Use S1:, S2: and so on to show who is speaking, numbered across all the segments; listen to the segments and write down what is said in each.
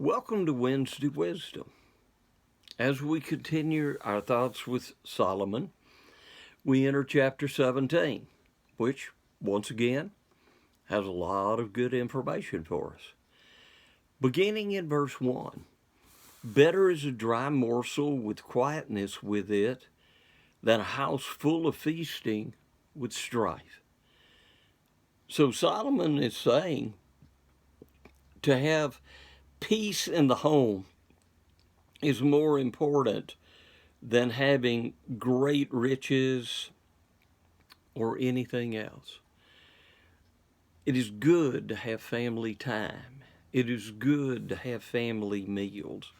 S1: Welcome to Wednesday Wisdom. As we continue our thoughts with Solomon, we enter chapter 17, which, once again, has a lot of good information for us. Beginning in verse 1, better is a dry morsel with quietness with it than a house full of feasting with strife. So Solomon is saying to have peace in the home is more important than having great riches or anything else. It is good to have family time. It is good to have family meals.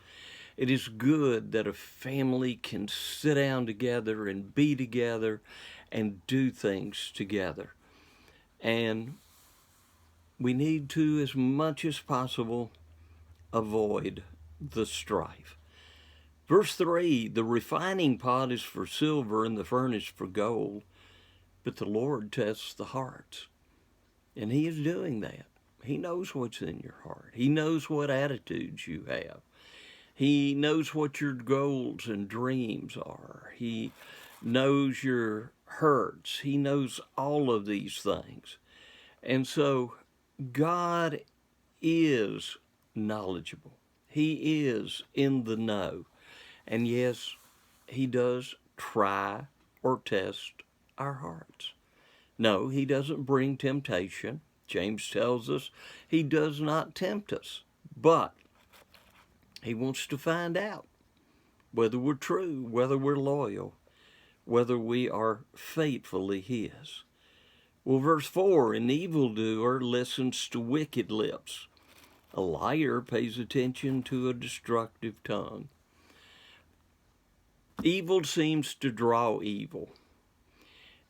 S1: It is good that a family can sit down together and be together and do things together. And we need to, as much as possible, avoid the strife. Verse 3, the refining pot is for silver and the furnace for gold, but the Lord tests the hearts. And He is doing that. He knows what's in your heart. He knows what attitudes you have. He knows what your goals and dreams are. He knows your hurts. He knows all of these things. And so God is knowledgeable. He is in the know. And yes, He does try or test our hearts. No, He doesn't bring temptation. James tells us He does not tempt us, but He wants to find out whether we're true, whether we're loyal, whether we are faithfully His. Well, verse 4, an evildoer listens to wicked lips. A liar pays attention to a destructive tongue. Evil seems to draw evil.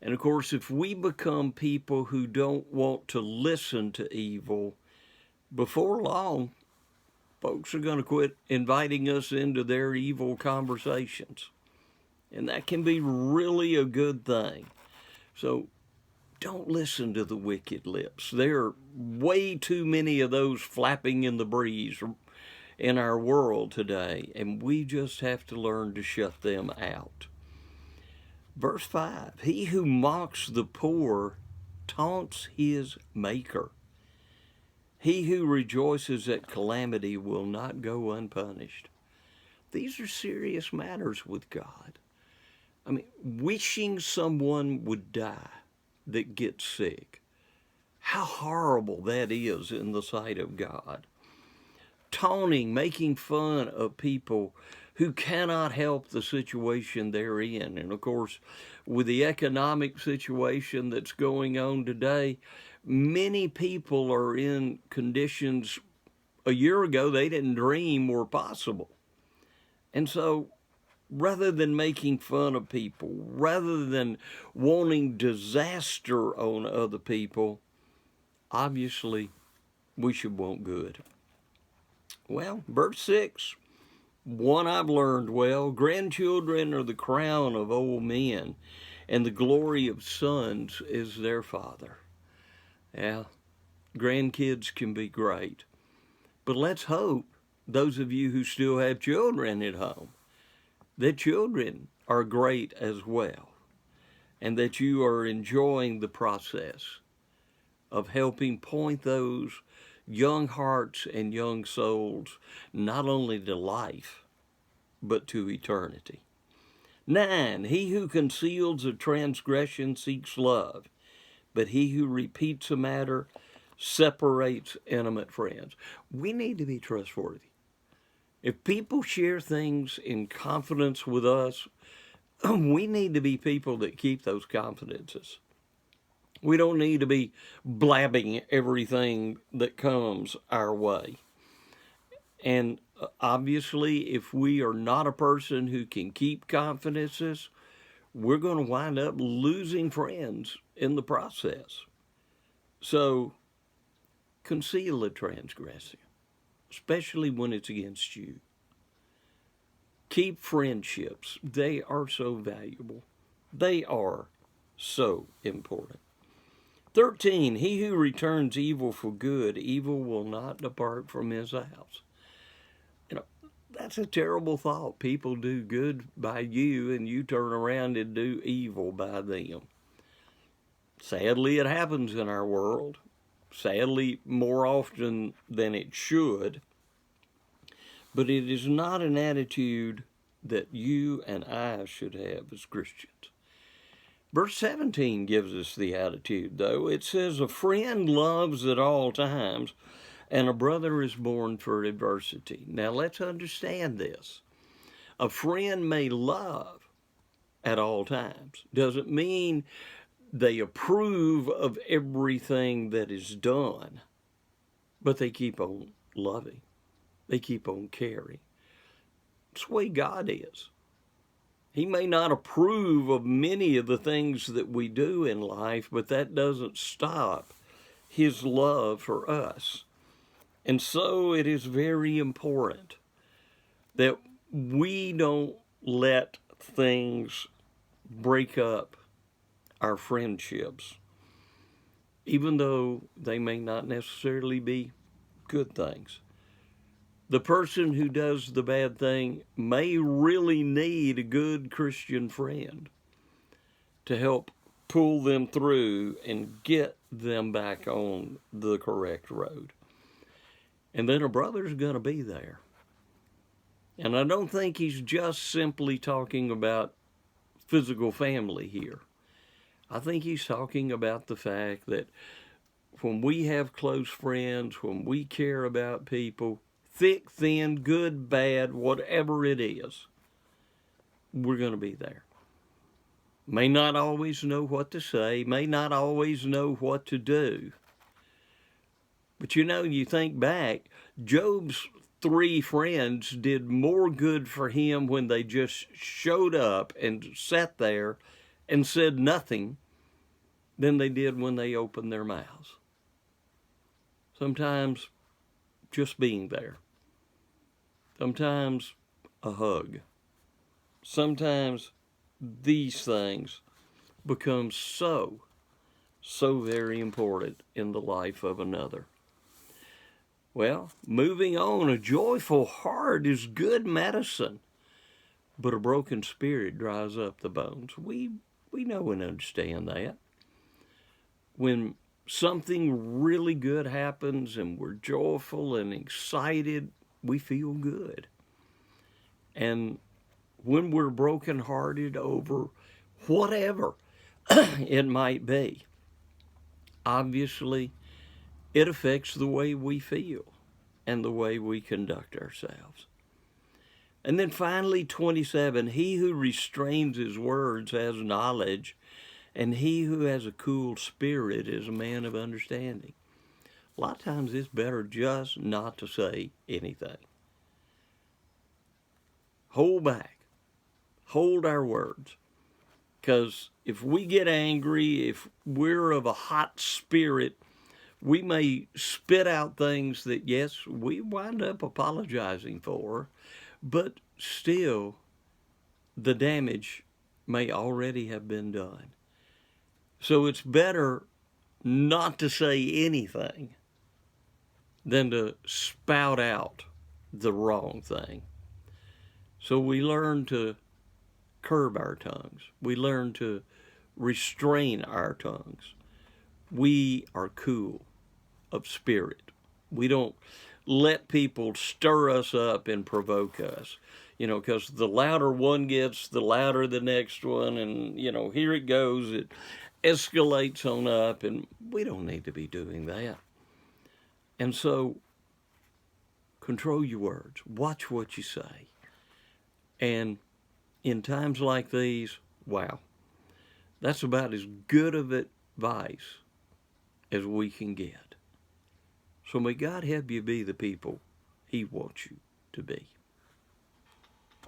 S1: And of course, if we become people who don't want to listen to evil, before long, folks are going to quit inviting us into their evil conversations. And that can be really a good thing. So don't listen to the wicked lips. There are way too many of those flapping in the breeze in our world today, and we just have to learn to shut them out. Verse 5, he who mocks the poor taunts his maker. He who rejoices at calamity will not go unpunished. These are serious matters with God. I mean, wishing someone would die that gets sick, how horrible that is in the sight of God. Taunting, making fun of people who cannot help the situation they're in. And of course, with the economic situation that's going on today, many people are in conditions a year ago they didn't dream were possible. And so rather than making fun of people, rather than wanting disaster on other people, obviously we should want good. Well, verse 6, one I've learned well, grandchildren are the crown of old men, and the glory of sons is their father. Yeah, grandkids can be great. But let's hope, those of you who still have children at home, that children are great as well, and that you are enjoying the process of helping point those young hearts and young souls not only to life, but to eternity. 9, he who conceals a transgression seeks love, but he who repeats a matter separates intimate friends. We need to be trustworthy. If people share things in confidence with us, we need to be people that keep those confidences. We don't need to be blabbing everything that comes our way. And obviously, if we are not a person who can keep confidences, we're going to wind up losing friends in the process. So conceal a transgression, especially when it's against you. Keep friendships. They are so valuable. They are so important. 13, he who returns evil for good, evil will not depart from his house. You know, that's a terrible thought. People do good by you and you turn around and do evil by them. Sadly, it happens in our world. Sadly, more often than it should. But it is not an attitude that you and I should have as Christians. Verse 17 gives us the attitude, though. It says, a friend loves at all times, and a brother is born for adversity. Now, let's understand this. A friend may love at all times. Doesn't mean they approve of everything that is done, but they keep on loving. They keep on caring. It's the way God is. He may not approve of many of the things that we do in life, but that doesn't stop his love for us. And so it is very important that we don't let things break up our friendships, even though they may not necessarily be good things. The person who does the bad thing may really need a good Christian friend to help pull them through and get them back on the correct road. And then a brother's going to be there. And I don't think he's just simply talking about physical family here. I think he's talking about the fact that when we have close friends, when we care about people, thick, thin, good, bad, whatever it is, we're going to be there. May not always know what to say, may not always know what to do. But you know, you think back, Job's 3 friends did more good for him when they just showed up and sat there and said nothing than they did when they opened their mouths. Sometimes just being there. Sometimes a hug. Sometimes these things become so very important in the life of another. Well, moving on, a joyful heart is good medicine, but a broken spirit dries up the bones. We know and understand that. When something really good happens and we're joyful and excited, we feel good. And when we're brokenhearted over whatever it might be, obviously it affects the way we feel and the way we conduct ourselves. And then finally, 27, he who restrains his words has knowledge, and he who has a cool spirit is a man of understanding. A lot of times it's better just not to say anything. Hold back. Hold our words. Because if we get angry, if we're of a hot spirit, we may spit out things that, yes, we wind up apologizing for, but still the damage may already have been done. So it's better not to say anything than to spout out the wrong thing. So we learn to curb our tongues. We learn to restrain our tongues. We are cool of spirit. We don't let people stir us up and provoke us. You know, because the louder one gets, the louder the next one, and, you know, here it goes. It escalates on up, and we don't need to be doing that. And so, control your words. Watch what you say. And in times like these, wow, that's about as good of advice as we can get. So may God help you be the people He wants you to be.